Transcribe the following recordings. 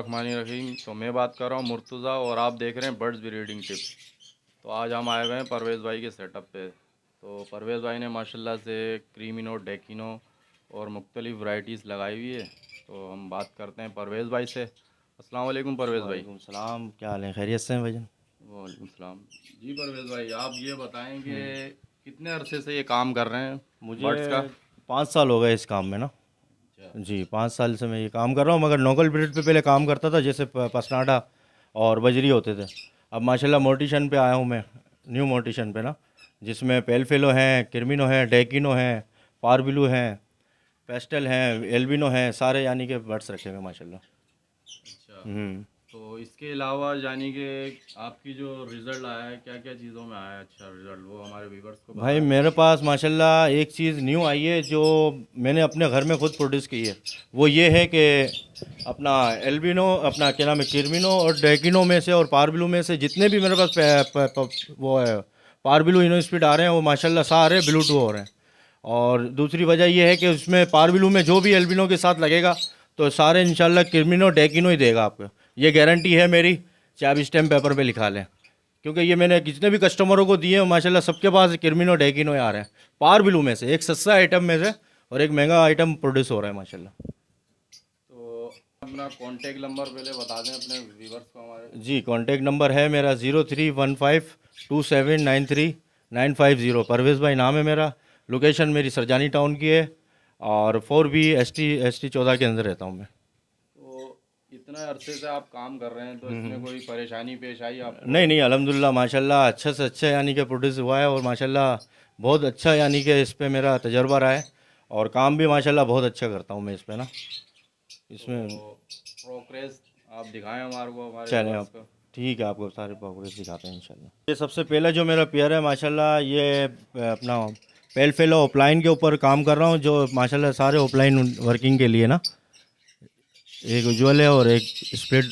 बिस्मिल्लाहिर्रहमानिर्रहीम। तो मैं बात कर रहा हूँ मुर्तज़ा और आप देख रहे हैं बर्ड्स ब्रीडिंग टिप्स। तो आज हम आए हुए हैं परवेज़ भाई के सेटअप पे। तो परवेज़ भाई ने माशाल्लाह से क्रीमिनो, डेकिनो और मुख्तलिफ़ वैरायटीज़ लगाई हुई है। तो हम बात करते हैं परवेज़ भाई से। अस्सलाम वालेकुम परवेज़ भाई। वालेकुम सलाम। क्या हाल है? खैरियत से हैं भाईजान? वालेकुम सलाम। जी परवेज़ भाई, आप ये बताएं कि कितने अरसे से ये काम कर रहे हैं मुझे बर्ड्स का? 5 साल हो गए इस काम में ना। अच्छा। जी, 5 साल से मैं ये काम कर रहा हूँ, मगर नोकल ब्रीड पे पहले काम करता था, जैसे पसनाडा और बजरी होते थे। अब माशाल्लाह मोर्टिशन पे आया हूँ मैं, न्यू मोर्टिशन पे ना, जिसमें पेलफेलो हैं, किर्मिनो हैं, डेकिनो हैं, पारबिलू हैं, पेस्टल हैं, एल्बिनो हैं, सारे यानी कि बर्ड्स रखे हुए हैं माशाल्लाह। अच्छा, हम्म। तो इसके अलावा यानी कि आपकी जो रिज़ल्ट आया है, क्या क्या चीज़ों में आया है अच्छा रिज़ल्ट, वो हमारे व्यूवर्स को भाई बताएं। मेरे पास माशाल्लाह एक चीज़ न्यू आई है जो मैंने अपने घर में खुद प्रोड्यूस की है। वो ये है कि अपना एल्बिनो, अपना क्या नाम है, किर्मिनो और डेकिनो में से और पारबिलू में से जितने भी मेरे पास वो है पारबिलू इनोस्पीड आ रहे हैं, वो माशाल्लाह सारे ब्लू टू हो रहे हैं। और दूसरी वजह ये है कि उसमें पारबिलू में जो भी एल्बिनो के साथ लगेगा तो सारे इंशाल्लाह किर्मिनो डेकिनो ही देगा आपको। ये गारंटी है मेरी, चाहे आप स्टैम्प पेपर पे लिखा लें। क्योंकि ये मैंने जितने भी कस्टमरों को दिए हैं माशाल्लाह सबके पास किर्मिनो डेकिनो आ रहे हैं, पार ब्लू में से, एक सस्ता आइटम में से और एक महंगा आइटम प्रोड्यूस हो रहा है माशाल्लाह। तो अपना कॉन्टेक्ट नंबर पहले बता दें अपने व्यूवर्स को हमारे। जी, कॉन्टेक्ट नंबर है मेरा 0315279395 परवेज़ भाई नाम है मेरा। लोकेशन मेरी सरजानी टाउन की है और 4B ST 14 के अंदर रहता हूँ मैं। तो इतना अरसे से आप काम कर रहे हैं, तो इसमें कोई परेशानी पेश आई आपको? नहीं नहीं, अल्हम्दुलिल्लाह माशाल्लाह अच्छा से अच्छा यानी कि प्रोड्यूस हुआ है, और माशाल्लाह बहुत अच्छा यानी कि इस पे मेरा तजर्बा रहा है, और काम भी माशाल्लाह बहुत अच्छा करता हूँ मैं इस पे ना, इसमें। तो प्रोग्रेस आप दिखाएं हमारे को, हमारे चलें व्यूवर्स आप, को। ठीक है, आपको सारे प्रोग्रेस दिखाते हैं इंशाल्लाह। ये सबसे पहला जो मेरा पेयर है माशाल्लाह, ये अपना पेल फेलो ओपलाइन के ऊपर काम कर रहा हूँ, जो माशाल्लाह सारे ओपलाइन वर्किंग के लिए ना, एक उज्ज्वल है और एक स्प्लिट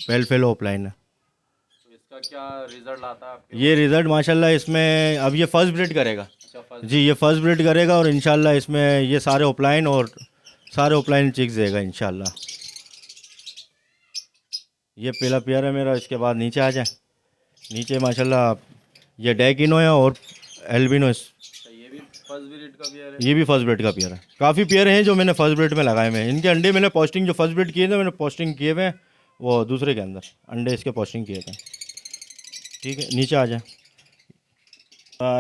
पेल फेलो ओपलाइन है। तो इसका क्या रिजल्ट आता है आपके ये पास? रिज़ल्ट माशाल्लाह इसमें अब ये फर्स्ट ब्रीड करेगा। अच्छा, फर्स्ट जी, ब्रीड ये है। फर्स्ट ब्रीड करेगा और इंशाल्लाह इसमें ये सारे ओपलाइन और सारे ओपलाइन चिक्स देगा इंशाल्लाह। ये पहला पेयर है मेरा। इसके बाद नीचे आ जाए, नीचे माशाल्लाह ये डेकिनो है और एल्बिनो। अच्छा, ये भी फर्स्ट ब्रीड का पेयर है। ये भी फर्स्ट ब्रीड का पेयर है। काफ़ी पेयर हैं जो मैंने फर्स्ट ब्रीड में लगाए हुए हैं। इनके अंडे मैंने पोस्टिंग जो फर्स्ट ब्रीड किए थे, मैंने पोस्टिंग किए हुए हैं वो दूसरे के अंदर, अंडे इसके पोस्टिंग किए थे। ठीक है, नीचे आ जाए।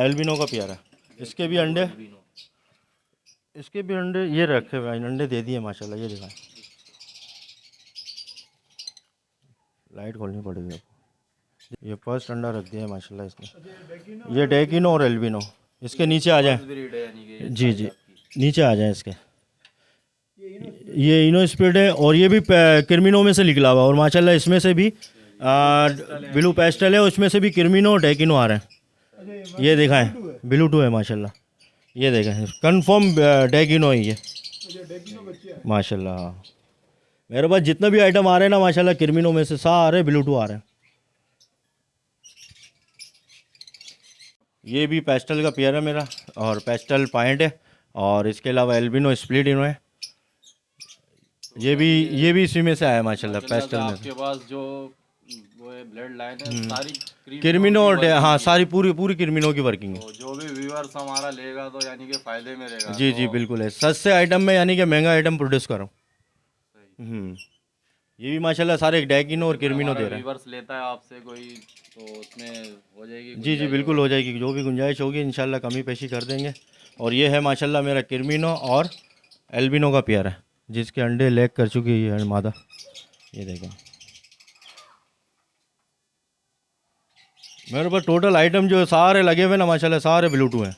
एल्बिनो का पेयर है। इसके भी डेकिनो और अंडे, एल्बिनो। इसके भी अंडे ये रखे हुए हैं, अंडे दे दिए माशाल्लाह। ये दिखाएं, लाइट खोलनी पड़ेगी आपको। ये फर्स्ट अंडा रख दिया है माशाल्लाह इसने। ये डेकिनो और एल्बिनो। इसके ये नीचे आ जाए। फर्स्ट ब्रीड है यानी कि ये जी सारी जी, आपकी। नीचे आ जाए इसके। ये इनो स्प्लिट है और ये भी किर्मिनो में से निकला हुआ है, और माशाल्लाह इसमें से भी ब्लू पेस्टल है ब्लू यानी कि ये। पेस्टल है, उसमें से भी किर्मिनो डेकिनो आ रहे हैं। ये दिखाएं, ब्लू टू है माशाल्लाह। ये देखें, कंफर्म डेकिनो है ये माशाल्लाह। हाँ, मेरे पास जितना भी आइटम आ रहे हैं ना माशाल्लाह, किर्मिनो में से सारे ब्लू टू आ रहे हैं। ये भी पेस्टल का पेयर है मेरा, और पेस्टल पॉइंट है, और इसके अलावा एल्बिनो स्प्लिट इनो है। तो ये भी यानी कि ये भी इसी में से आया माशाल्लाह, माशाल्लाह से पेस्टल में से। आपके पास जो वो है ब्लड लाइन है, सारी क्रीमिनों किर्मिनो की और वर्किंग हाँ, की है। सारी पूरी पूरी किर्मिनो की वर्किंग है। तो जो भी व्यूअर्स हमारा लेगा तो यानी कि फ़ायदे में रहेगा जी तो। जी बिल्कुल है, सस्ते आइटम में यानी कि महंगा आइटम प्रोड्यूस करो। सही। ये भी माशाल्लाह सारे डैकिनो और जैसे कोई किर्मिनो हमारा दे रहे हैं। व्यूअर्स लेता है आपसे कोई, तो उसमें हो जाएगी जी जी गुंजाइश बिल्कुल और? हो जाएगी, जो भी गुंजाइश होगी इंशाल्लाह कमी पेशी कर देंगे। और ये है माशाल्लाह मेरा किर्मिनो और एल्बिनो का पेयर है, जिसके अंडे लेग कर चुकी है मादा। ये देखें, मेरे पास टोटल आइटम जो सारे लगे हुए ना माशाल्लाह, सारे ब्लूटूथ हैं।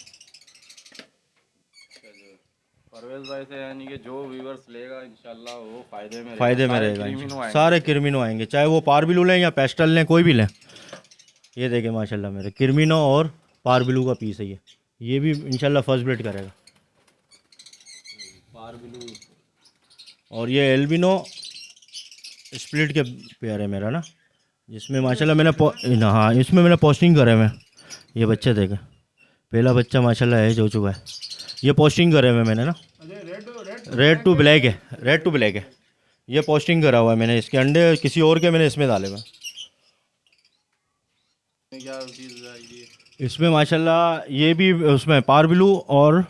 अच्छा, जो परवेज़ भाई से यानी कि जो व्यूअर्स लेगा इंशाल्लाह वो फ़ायदे में रहेगा, फ़ायदे में सारे रहेगा क्रीमिनो इंशाल्लाह, आएंगे सारे इसके। किर्मिनो आएंगे, चाहे वो पारबिलू लें या पेस्टल लें, कोई भी लें। ये देखें माशाल्लाह मेरे किर्मिनो और पारबिलू का पीस है ये भी इंशाल्लाह फर्स्ट ब्रेड करेगा। पार ब्लू। और ये एल्बिनो स्प्लिट के पेयर है मेरा ना, जिसमें माशाल्लाह मैंने हाँ, इसमें मैंने पोस्टिंग करे हुए हैं। ये बच्चे देखे, पहला बच्चा माशाल्लाह एज हो चुका है। ये पोस्टिंग करे हुए मैंने ना, रेड टू ब्लैक है, रेड टू ब्लैक है। ये पोस्टिंग करा हुआ है मैंने, इसके अंडे किसी और के मैंने इसमें डाले हुए हैं। क्या चीज़ आएगी? इसमें माशाल्लाह ये भी उसमें पार ब्लू और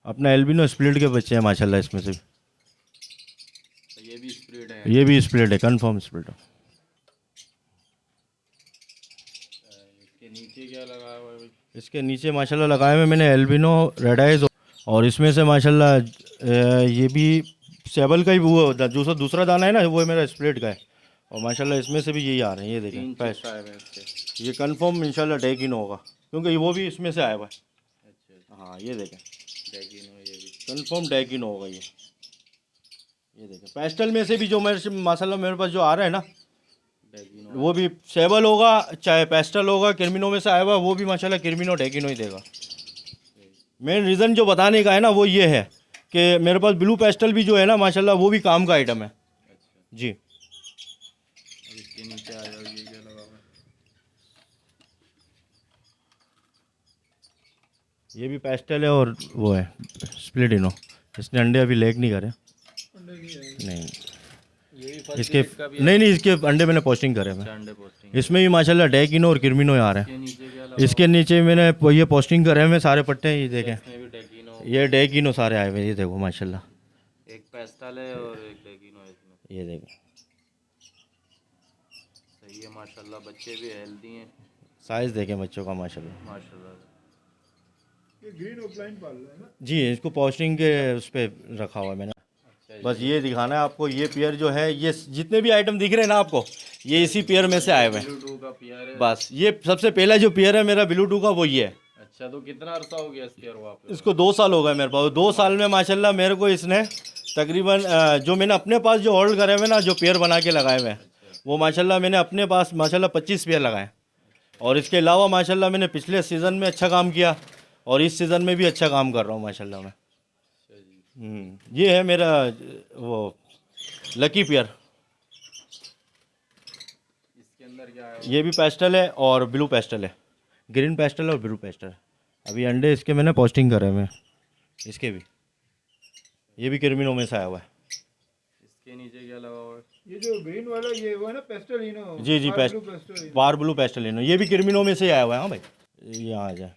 अपना एल्बिनो स्प्लिट के बच्चे हैं माशाल्लाह इसमें से। तो ये भी स्प्लिट है? ये भी स्प्लिट है, कन्फर्म स्प्लिट है। इसके नीचे क्या लगा हुआ है भाई? इसके नीचे माशाल्लाह लगाए हुए मैंने एल्बिनो रेड आइज, और इसमें से माशाल्लाह ये भी सेबल का ही वो दूसरा दूसरा दाना है ना, वो मेरा स्प्लिट का है। और माशाल्लाह इसमें से भी यही आ रहे हैं, ये देखें 3 पैच। चिप्स आए हुए हैं इसके। ये कंफर्म इंशाल्लाह डेकिनो होगा, क्योंकि वो भी इसमें से आया हुआ है। अच्छा, हाँ ये देखें, डेकिनो ये भी। कंफर्म डेकिनो होगा ये देखें। पेस्टल में से भी जो मेरे माशाल्लाह मेरे पास जो आ रहा है ना, डेकिनो वो भी सेबल होगा चाहे पेस्टल होगा, किर्मिनो में से आया हुआ वो भी माशाल्लाह किर्मिनो डेकिनो ही देगा। मेन रीज़न जो बताने का है ना वो ये है कि मेरे पास ब्लू पेस्टल भी जो है ना माशाल्लाह वो भी काम का आइटम है। अच्छा, जी। अब इसके नीचे आ जाओ, ये क्या लगा हुआ है? ये भी पेस्टल है और वो है स्प्लिटिनो। इसने अंडे अभी लेग नहीं करे। नहीं, ये भी फर्स्ट इसके ग्रेड का भी है? नहीं इसके अंडे मैंने पोस्टिंग करे हुए हैं। अंडे पोस्टिंग। इसमें भी माशाल्लाह डेकिनो और किर्मिनो आ रहे हैं। इसके नीचे क्या लगा? इसके नीचे मैंने ये पोस्टिंग करे हुए हैं सारे पट्टे, ये देखें। इसमें भी डेकिनो। ये डेकिनो सारे आए हुए हैं, ये देखो माशाल्लाह। एक पेस्टल है और एक डेकिनो है इसमें। ये देखो सही है माशाल्लाह, बच्चे भी हेल्दी हैं साइज़ देखें बच्चों का माशाल्लाह। माशाल्लाह। ये ग्रीन ऑफलाइन पाल रहा है ना। जी, इसको पोस्टिंग के उस पर रखा हुआ है मैंने। अच्छा, बस ये दिखाना है आपको, ये पेयर जो है, ये जितने भी आइटम दिख रहे हैं ना आपको, ये इसी पेयर में से आए हुए हैं। ब्लू का पेयर है। बस ये सबसे पहला जो पेयर है मेरा ब्लू टू का वो ये है। अच्छा, तो कितना अरसा हो गया इस पेयर को आपके? इसको 2 साल हो गए मेरे पास। 2 साल में माशाल्लाह मेरे को इसने तकरीबन जो मैंने अपने पास जो होल्ड करे हुए ना, जो पेयर बना के लगाए हुए हैं, वो माशाल्लाह मैंने अपने पास माशाल्लाह 25 पेयर लगाए। और इसके अलावा माशाल्लाह मैंने पिछले सीज़न में अच्छा काम किया और इस सीज़न में भी अच्छा काम कर रहा हूँ माशाल्लाह मैं। अच्छा जी। ये है मेरा वो लकी पेयर। इसके अंदर क्या है? ये भी पेस्टल है और ब्लू पेस्टल है, ग्रीन पेस्टल और ब्लू पेस्टल। अभी अंडे इसके मैंने पोस्टिंग करे हुए हैं, इसके भी। ये भी किर्मिनो में से आया हुआ है। इसके नीचे क्या लगा हुआ है? ये जो ग्रीन वाला ये वो है ना पेस्टलिनो। जी जी, पेस्टलिनो। पार ब्लू पेस्टलिनो, ये भी किर्मिनो में से ही आया हुआ है। हाँ भाई, ये आ जाए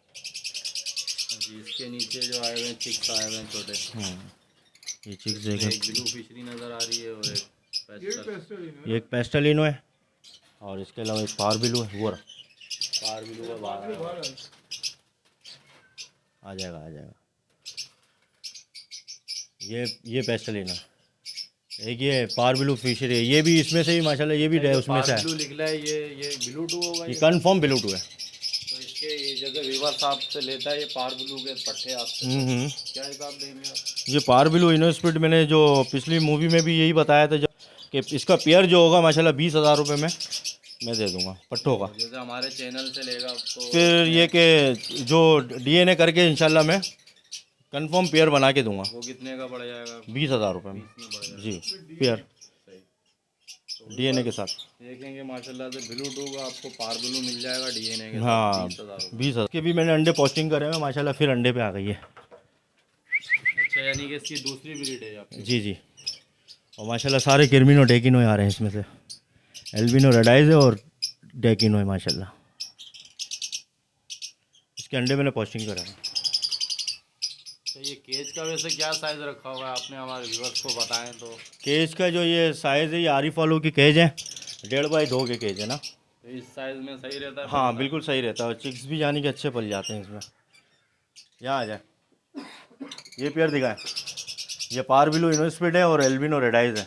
जी, इसके नीचे जो आए हुए हैं चिक्स आए हुए हैं छोटे। ये चिक्स इसमें देखें। एक ब्लू फिशरी नज़र आ रही है और एक ये भी पेस्टल। पेस्टलिनो ये एक पेस्टलिनो है और इसके अलावा एक पार ब्लू है, वो रहा। पार ब्लू का बाहर है। आ जाएगा। ये पेस्टलिनो, एक ये पार ब्लू फिशरी है, ये भी इसमें से ही माशाल्लाह, ये भी उसमें से है। ब्लू लिख रहा है, ये ब्लू टू होगा ये ये? कन्फर्म ब्लू टू है। तो इसके ये जगह विवर्स आपसे लेता है ये पार ब्लू के पट्टे आपसे, क्या हिसाब देंगे आप? ये पार ब्लू इनोस्पिड मैंने जो पिछली मूवी में भी यही बताया था कि इसका पेयर जो होगा माशाल्लाह 20,000 रुपये में मैं दे दूंगा पट्टों का। जैसे हमारे चैनल से लेगा तो फिर ये कि जो डीएनए करके इंशाल्लाह मैं कंफर्म पेयर बना के दूंगा। वो कितने का पड़ जाएगा? 20,000 रुपये में। 20 में पड़ जाएगा। जी, पेयर सही। डीएनए के साथ। देखेंगे माशाल्लाह से ब्लू टू का आपको पार ब्लू मिल जाएगा डीएनए के साथ। हाँ 20,000। 20,000 के भी मैंने अंडे पोस्टिंग करे हुए माशाल्लाह, फिर अंडे पे आ गई है। अच्छा, यानी कि इसकी दूसरी ब्रीड है आपकी? जी। और माशाल्लाह सारे किर्मिनो डेकिनो आ रहे हैं इसमें से। एल्बिनो रेडाइज है और डेकिनो है माशाल्लाह। इसके अंडे मैंने पोस्टिंग करा है। तो ये केज का वैसे क्या साइज़ रखा हुआ है आपने हमारे व्यूअर्स को बताएं तो? केज का जो ये साइज़ है, ये आरिफ वालों की केज है, 1.5 बाई 2 के केज है ना। तो इस साइज़ में सही रहता है? हाँ बिल्कुल सही रहता है, और चिक्स भी यानी कि अच्छे पल जाते हैं इसमें। यहाँ आ जाए, ये पेयर दिखाएं। ये पार ब्लू इनोस्पिड है और एल्बिनो रेडाइज है,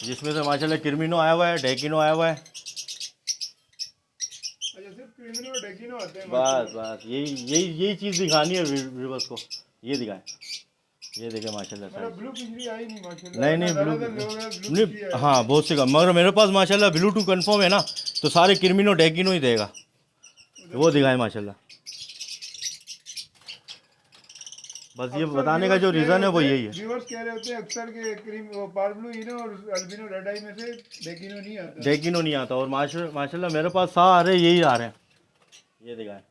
जिसमें से माशाल्लाह किर्मिनो आया हुआ है, डेकिनो आया हुआ है। अच्छा, सिर्फ क्रिमिनो और डेकिनो आते हैं। बस यही चीज़ दिखानी है व्यूअर्स को। ये दिखाएं, ये देखें माशाल्लाह मेरा साइज। ब्लू पिछली आई नहीं माशाल्लाह। नहीं ज़्यादातर ब्लू लोग हैं, ब्लू नहीं, पिछली आई। हाँ बहुत से कम, मगर मेरे पास माशाल्लाह ब्लू टू कन्फर्म है ना, तो सारे किर्मिनो डेकिनो ही देगा। वो दिखाएं माशाल्लाह। बस ये बताने का जो रीज़न है वो यही है। व्यूअर्स कह रहे होते हैं अक्सर के क्रीम वो पार ब्लू इनो और अल्बिनो रेड आई में से डेकिनो नहीं आता। डेकिनो नहीं आता, और माशाल्लाह मेरे पास सारे यही आ रहे हैं। ये दिखाएं,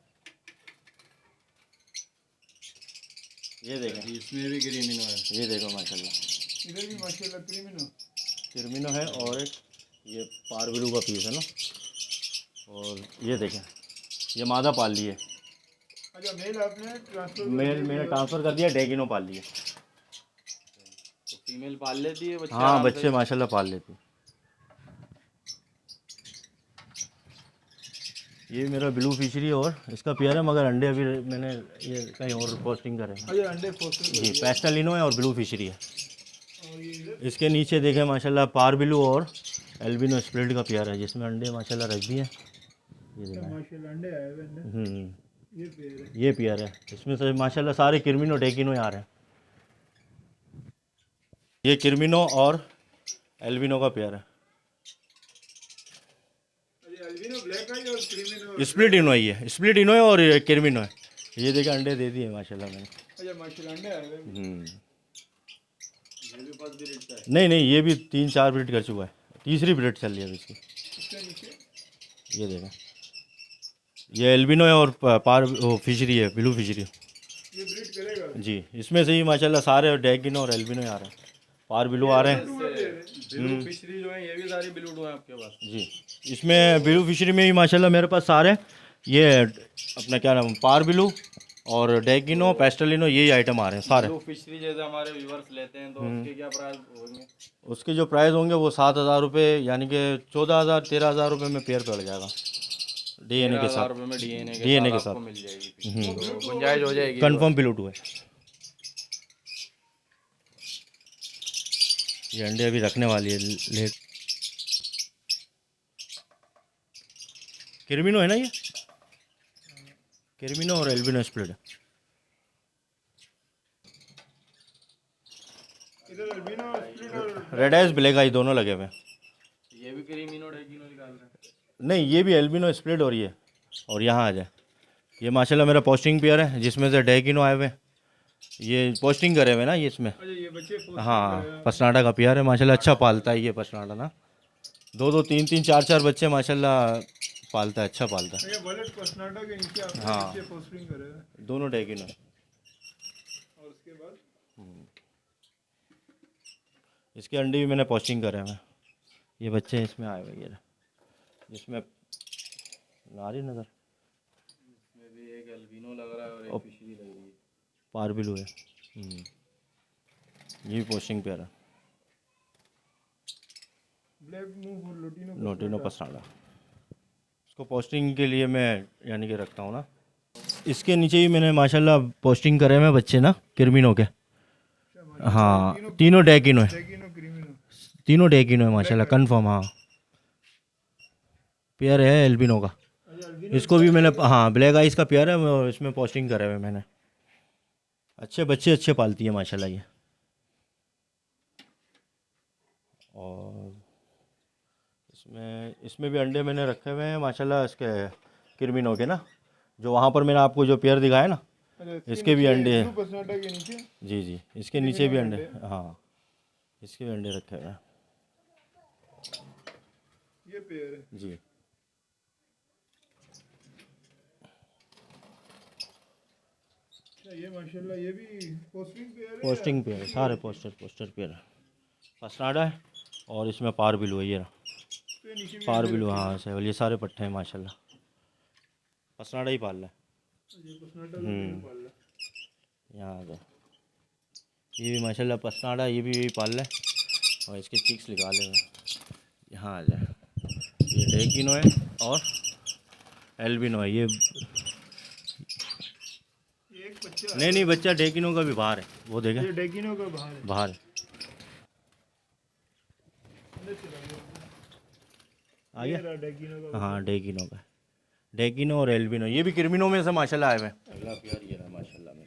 ये देखें, इसमें भी क्रीमिनो है। ये देखो माशाल्लाह, इधर भी माशाल्लाह क्रीमिनो। किरमिनो है और एक ये पारबिलू का पीस है ना। और ये देखें, ये मादा पाल ली है, अच्छा मेल आपने ट्रांसफर मेल मैंने ट्रांसफ़र कर दिया, डेगिनो पाल ली है। तो फीमेल पाल लेती है बच्चे हाँ आराम बच्चे से। माशाल्लाह पाल लेती है। ये मेरा ब्लू फिशरी और इसका पेयर है, मगर अंडे अभी मैंने ये कहीं और पोस्टिंग करे हैं। अच्छा अंडे फोस्टर जी, पेस्टलिनो है और ब्लू फिशरी है। और ये इधर इसके नीचे देखें माशाल्लाह पारबिलू और एल्बिनो स्प्लिट का पेयर है, जिसमें अंडे माशाल्लाह रख दिए। ये देखें, माशाल्लाह अंडे आए हुए हैं। ये पेड़ है। ये पेयर है, इसमें से माशाल्लाह सारे किरमिनो डेकिनो आ रहे हैं। ये किरमिनो और एल्बिनो का पेयर है। अच्छा अल्बिनो ब्लैक आई और क्रीमिनो। स्प्लिट इनो है, ये स्प्लिट इनो है और ये किरमिनो है। ये देखें अंडे दे दिए माशाल्लाह मैंने। अच्छा माशाल्लाह अंडे आए हुए हैं। ये भी फर्स्ट ब्रीड का है। नहीं नहीं, ये भी 3-4 ब्रीड कर चुका है, तीसरी ब्रीड चल रही है अभी इसकी। इसके नीचे ये देखें, ये एल्बिनो है और पार वो फिशरी है, ब्लू फिशरी। ये ब्रीड करेगा। जी, इसमें से ही माशाल्लाह सारे डेगिनो और एल्बिनो आ रहे हैं, पार ब्लू आ रहे हैं। ब्लू फिशरी जो है ये भी सारी ब्लू है आपके पास। जी, इसमें ब्लू फिशरी में ही माशाल्लाह मेरे पास सारे ये अपना क्या नाम, पार ब्लू और डेगिनो पेस्टलिनो यही आइटम आ रहे हैं सारे। ब्लू फिशरी जैसे हमारे व्यूवर्स लेते हैं तो उसके क्या प्राइस होंगे? उसके जो प्राइस होंगे वो 7,000 रुपये, यानी कि 14,000-13,000 रुपये में पेयर पड़ जाएगा, डीएनए के 13,000 साथ। रुपये में डीएनए डीएनए के के साथ आपको साथ मिल जाएगी। तो गुंजाइश हो जाएगी। कंफर्म ब्लूटूथ है। ये अंडे अभी रखने वाली है लेट। किरमिनो है ना, ये किरमिनो और एल्बिनो स्प्लिट है। इधर अल्बिनो स्प्लिट और रेड आइज ब्लैक आइज दोनों लगे हुए हैं। ये भी क्रीमिनो डेकिनो निकाल रहे हैं। नहीं, ये भी एल्बिनो स्प्लिट और ये, और यहाँ आ जाए, ये माशाल्लाह मेरा पोस्टिंग पेयर है, जिसमें से डेकिनो आए हुए हैं। ये पोस्टिंग करे हुए हैं ना ये इसमें। अच्छा ये बच्चे हाँ, पसनाडा का पेयर है माशाल्लाह, अच्छा पालता है ये पसनाडा ना। 2-2, 3-3, 4-4 बच्चे माशाल्लाह पालता है, अच्छा पालता है। ये वॉलेट पसनाटा के नीचे आपने हाँ। नीचे पोस्टिंग करेगा दोनों डेकिनो। और उसके बाद इसके अंडे भी मैंने पोस्टिंग करे हुए हैं। ये बच्चे इसमें आए हुए, ये जिसमें नारी नज़र इसमें भी एक एल्बिनो लग रहा है और एक फिशरी लग रही है। पारबिलू है। ये भी पोस्टिंग पेयर है, ब्लैक मूव और लोटिनो नोटिनो पसनाडा। इसको पोस्टिंग के लिए मैं यानी कि रखता हूँ ना। इसके नीचे ही मैंने माशाल्लाह पोस्टिंग करे हुए बच्चे ना किरमिनो के। हाँ, तीनों डेकिनो है, डेकिनो क्रीमिनो। तीनों डेकिनो है माशाल्लाह, कंफर्म। हाँ, पेयर है एल्बिनो का। अच्छा अल्बिनो इसको भी मैंने, हाँ, ब्लैक आइस का पेयर है और इसमें पोस्टिंग करे हुए मैंने। अच्छे बच्चे अच्छे पालती है माशाल्लाह ये। और इसमें भी अंडे मैंने रखे हुए हैं माशाल्लाह, इसके किरमिनो के ना, जो वहाँ पर मैंने आपको जो पेयर दिखाया ना, अच्छा, इसके भी अंडे हैं। ब्लू पसनाटा के नीचे जी जी, इसके नीचे भी अंडे, हाँ, इसके भी अंडे रखे हुए हैं। ये पेयर है। जी, अच्छा ये माशाल्लाह ये भी पोस्टिंग पेयर है। पोस्टिंग पेयर है, सारे पोस्टर पेयर है। पसनाडा है और इसमें पार बिलू है, ये रहा तो नीचे भी पार बिलू। हाँ सेवल, ये सारे पट्टे हैं माशाल्लाह, पसनाडा ही पाल रहा है। ये पसनाटा लोटिनो पाल रहा है। यहाँ आ गया, ये भी माशाल्लाह पसनाडा, ये भी यही पाल रहा है। और इसके चिक्स निकाले हुए, यहाँ आ जाए। ये डेकिनो है और एल्बिनो है। ये एक बच्चा नहीं, बच्चा डेकिनो का भी बाहर है, वो देखें ये डेकिनो का बाहर है। बाहर है। अंदर चला गया। आ गया, ये रहा डेकिनो का। हाँ, डेकिनो का, डेकिनो और एल्बिनो, ये भी किरमिनो में से माशाल्लाह आए हुए हैं। अगला पेयर ये रहा माशाल्लाह में,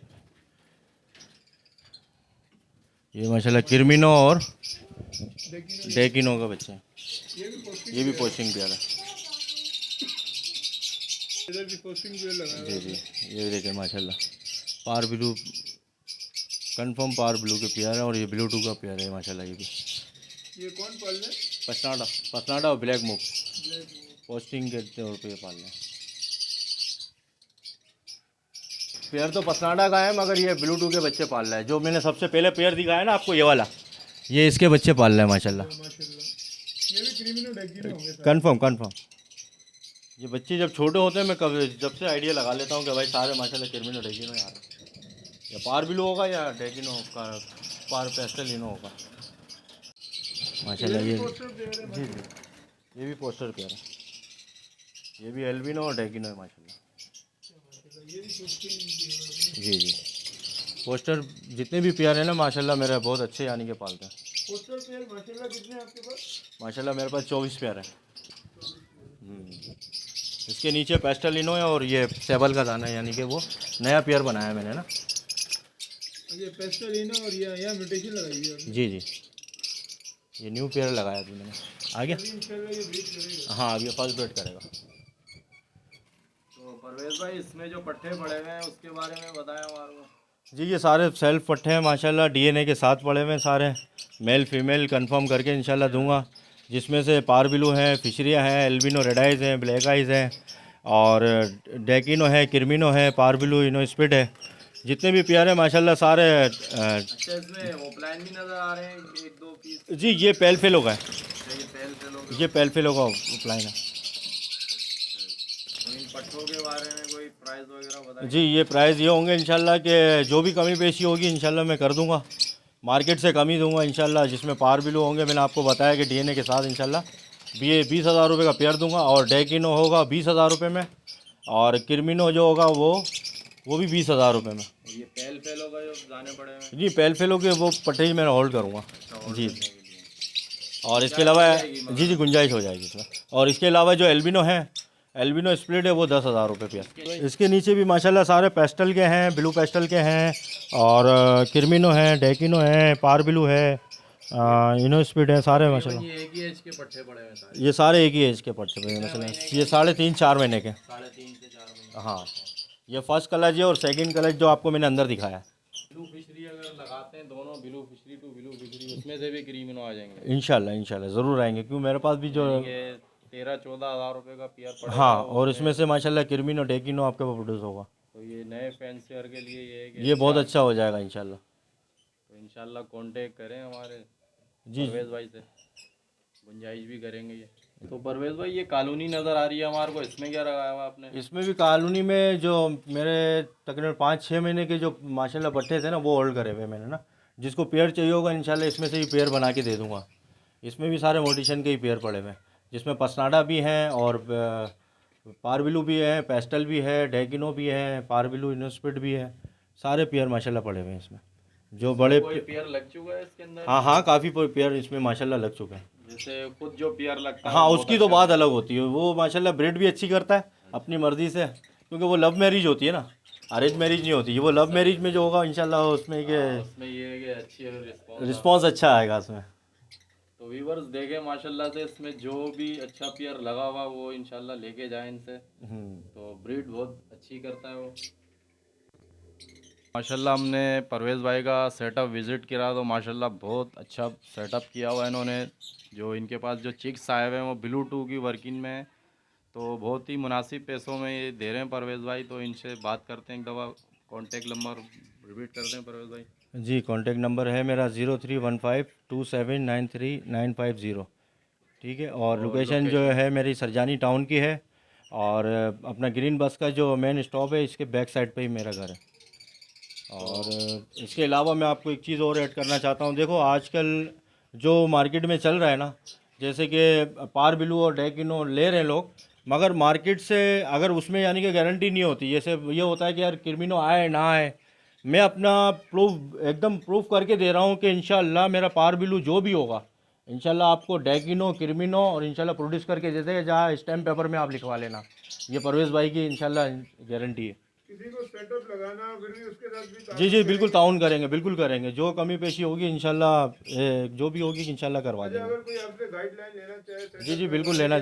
ये माशाल्लाह किरमिनो और डेकिनो डेकिनो का बच्चा है। ये भी पोस्टिंग ये भी पोस्टिंग पेयर है। इधर भी पोस्टिंग पेयर लगा है। जी, ये भी देखें माशाल्लाह, पार ब्लू, कंफर्म पार ब्लू के पेयर है और ये ब्लू टू का पेयर है माशाल्लाह। ये भी ये कौन पाल रहा है? पसनाडा और ब्लैक मूव ब्लैक पोस्टिंग के तौर पे पाल रहे हैं। पेयर तो पसनाडा का है, मगर ये ब्लूटूथ के बच्चे पाल रहा है। जो मैंने सबसे पहले पेयर दिखाया ना आपको, ये वाला, ये इसके बच्चे पाल रहे हैं माशाल्लाह। माशाल्लाह, ये भी क्रीमिनो डेकिनो होंगे सारे। Confirm confirm. ये बच्चे जब छोटे होते हैं, मैं कब जब से आइडिया लगा लेता हूँ कि भाई सारे माशाल्लाह क्रिमिनो डेकिनो यार, या पार बिलो होगा या डेकिनो का पार पेस्टलिनो होगा माशाल्लाह। ये पोस्टर पेयर है जी जी, ये भी पोस्टर पेयर है। ये भी एल्बिनो और डेकिनो है माशाल्लाह। माशाल्लाह, ये भी पोस्टर जी जी, पोस्टर जितने भी पेयर हैं ना माशाल्लाह मेरे बहुत अच्छे यानी के पालते हैं। पेयर माशाल्लाह। कितने हैं आपके पास? माशाल्लाह मेरे पास 24 पेयर है। इसके नीचे पेस्टलिनो है और ये सेबल का दाना है, यानी कि वो नया पेयर बनाया मैंने ना। ये पेस्टलिनो और ये यहाँ म्यूटेशन लगाई हुई है आपने। जी जी, ये न्यू पेयर लगाया थी मैंने। आगे अभी इंशाल्लाह ये ब्रीड करेगा। हाँ, अब ये फर्स्ट ब्रीड करेगा। तो परवेज़ भाई, इसमें जो पट्टे पड़े हुए हैं उसके बारे में बताएं हमारे को। जी, ये सारे सेल्फ पट्टे हैं माशाल्लाह, डीएनए के साथ पड़े हुए हैं सारे, मेल फीमेल कंफर्म करके इंशाल्लाह दूंगा। जिसमें से पारबिलू हैं, फिशरिया हैं, एल्बिनो रेड आइज़ हैं, ब्लैक आइज़ हैं, और डेकिनो है, किर्मिनो है, पारबिलू इनो स्पिड है। जितने भी पेयर हैं माशाल्लाह सारे अच्छा, इसमें ऑफलाइन भी नज़र आ रहे हैं एक दो पीस। जी, ये पेल फेलो का है। ये पहल से लोग। ये पेल फेलो का प्लाइन है। तो इन पट्टों के बारे में कोई प्राइस वगैरह बताएं। जी, ये प्राइस ये होंगे इंशाल्लाह कि जो भी कमी पेशी होगी इंशाल्लाह मैं कर दूंगा, मार्केट से कम ही दूंगा इंशाल्लाह। जिसमें पार बिलो होंगे, मैंने आपको बताया कि डीएनए के साथ इंशाल्लाह 20,000 रुपये का पेयर दूंगा, और डेकिनो होगा 20,000 रुपये में, और किर्मिनो जो होगा वो भी 20,000 रुपये में। ये पहल फेलो का जो जाने पड़े हैं। जी, पेल फेलो के वो पट्टे ही मैं होल्ड करूँगा। जी, करने के लिए। और इसके अलावा हो जाएगी जी जी गुंजाइश हो जाएगी इसमें। और इसके अलावा जो एल्बिनो है, एल्बिनो स्प्लिट है, वो 10,000 रुपये पेयर। इसके नीचे भी माशाल्लाह सारे पेस्टल के हैं, ब्लू पेस्टल के हैं, और किर्मिनो है, डेकिनो है, पार ब्लू है, इनो स्पीड है, सारे माशाल्लाह। ये एक ही एज के पट्टे पड़े हुए हैं सारे। ये सारे एक ही एज के पट्टे पे हैं माशाल्लाह। ये 3.5-4 महीने के। 3.5 से 4 महीने। हाँ, ये फर्स्ट कलच है, और सेकंड कलच जो आपको मैंने अंदर दिखाया है। ब्लू फिशरी अगर लगाते हैं दोनों, blue fishery to blue fishery, उसमें से भी क्रीमिनो आ जाएंगे। इंशाल्लाह इंशाल्लाह ज़रूर आएंगे, क्योंकि मेरे पास भी जो ये 13-14 हज़ार रुपये का पेयर पड़ेगा। हाँ, और इसमें से माशाल्लाह किर्मिनो डेकिनो आपके पास प्रोड्यूस होगा। तो ये नए फैंसियर के लिए ये है कि ये बहुत अच्छा हो जाएगा इंशाल्लाह। तो इंशाल्लाह कांटेक्ट करें हमारे जी परवेज़ भाई से, गुंजाइश भी करेंगे ये। तो परवेज़ भाई, ये कॉलोनी नज़र आ रही है हमारे को, इसमें क्या लगाया हुआ आपने? इसमें भी कॉलोनी में जो मेरे तकरीबन 5-6 महीने के जो माशाल्लाह पट्टे थे ना, वो होल्ड करे हुए मैंने ना। जिसको पेयर चाहिए होगा इंशाल्लाह इसमें से ही पेयर बना के दे दूंगा। इसमें भी सारे मोटिशन के ही पेयर पड़े हुए हैं, जिसमें पसनाडा भी हैं, और पारबिलू भी है, पेस्टल भी है, डेकिनो भी है, पारबिलू इनोस्पिड भी है। सारे पेयर माशाल्लाह पड़े हुए हैं इसमें, जो बड़े कोई पेयर लग चुका है इसके अंदर? हाँ, काफ़ी पेयर इसमें माशाल्लाह लग चुके हैं। जैसे खुद जो पेयर लगता है हाँ, वो उसकी तो बात अलग होती है। वो माशाल्लाह ब्रीड भी अच्छी करता है अपनी मर्ज़ी से, क्योंकि वो लव मैरिज होती है ना, अरेंज मैरिज नहीं होती। वो लव मैरिज में जो होगा इंशाल्लाह उसमें के उसमें ये है कि अच्छी रिस्पॉन्स। रिस्पॉन्स अच्छा आएगा उसमें। तो व्यूवर्स देखें माशाल्लाह से, इसमें जो भी अच्छा पेयर लगा हुआ वो इंशाल्लाह लेके जाएं इनसे। तो ब्रीड बहुत अच्छी करता है वो। माशाल्लाह हमने परवेज़ भाई का सेटअप विज़िट किया, तो माशाल्लाह बहुत अच्छा सेटअप किया हुआ है इन्होंने। जो इनके पास जो चिक्स आए हुए हैं वो ब्लू टू की वर्किंग में है, तो बहुत ही मुनासिब पैसों में ये दे रहे हैं परवेज़ भाई। तो इनसे बात करते हैं एक दफ़ा, कॉन्टेक्ट नंबर रिपीट करते हैं परवेज़ भाई। जी, कॉन्टेक्ट नंबर है मेरा 03152793 950। ठीक है, और लोकेशन जो है मेरी सरजानी टाउन की है, और अपना ग्रीन बस का जो मेन स्टॉप है इसके बैक साइड पे ही मेरा घर है। और इसके अलावा मैं आपको एक चीज़ और ऐड करना चाहता हूँ। देखो आजकल जो मार्केट में चल रहा है ना, जैसे कि पार बिलू और डेकिनो ले रहे हैं लोग, मगर मार्केट से अगर उसमें यानी कि गारंटी नहीं होती। जैसे ये होता है कि यार किर्मिनो आए ना आए, मैं अपना प्रूफ एकदम प्रूफ करके दे रहा हूँ कि इंशाल्लाह मेरा पार बिलू जो भी होगा इंशाल्लाह आपको डेकिनो किर्मिनो और इंशाल्लाह प्रोड्यूस करके दे देगा, जहाँ स्टैम्प पेपर में आप लिखवा लेना। ये परवेज़ भाई की इंशाल्लाह गारंटी है। किसी को सेटअप लगाना फिर भी उसके साथ भी जी जी, बिल्कुल ताउन करेंगे, बिल्कुल करेंगे। जो कमी पेशी होगी इंशाल्लाह जो भी होगी इंशाल्लाह करवा देंगे। अगर कोई आपसे गाइडलाइन लेना चाहे जी जी, बिल्कुल लेना।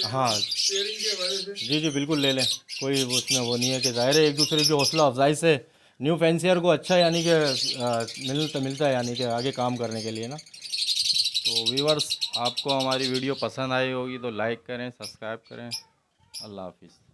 हाँ शेयरिंग के हवाले से, जी जी, बिल्कुल ले लें। कोई उसमें वो नहीं है कि ज़ाहिर है एक दूसरे की हौसला अफजाई से न्यू फैंसियर को अच्छा यानी कि मिलता है यानी कि आगे काम करने के लिए ना। तो व्यूवर्स, आपको हमारी वीडियो पसंद आई होगी तो लाइक करें, सब्सक्राइब करें। अल्लाह हाफिज़।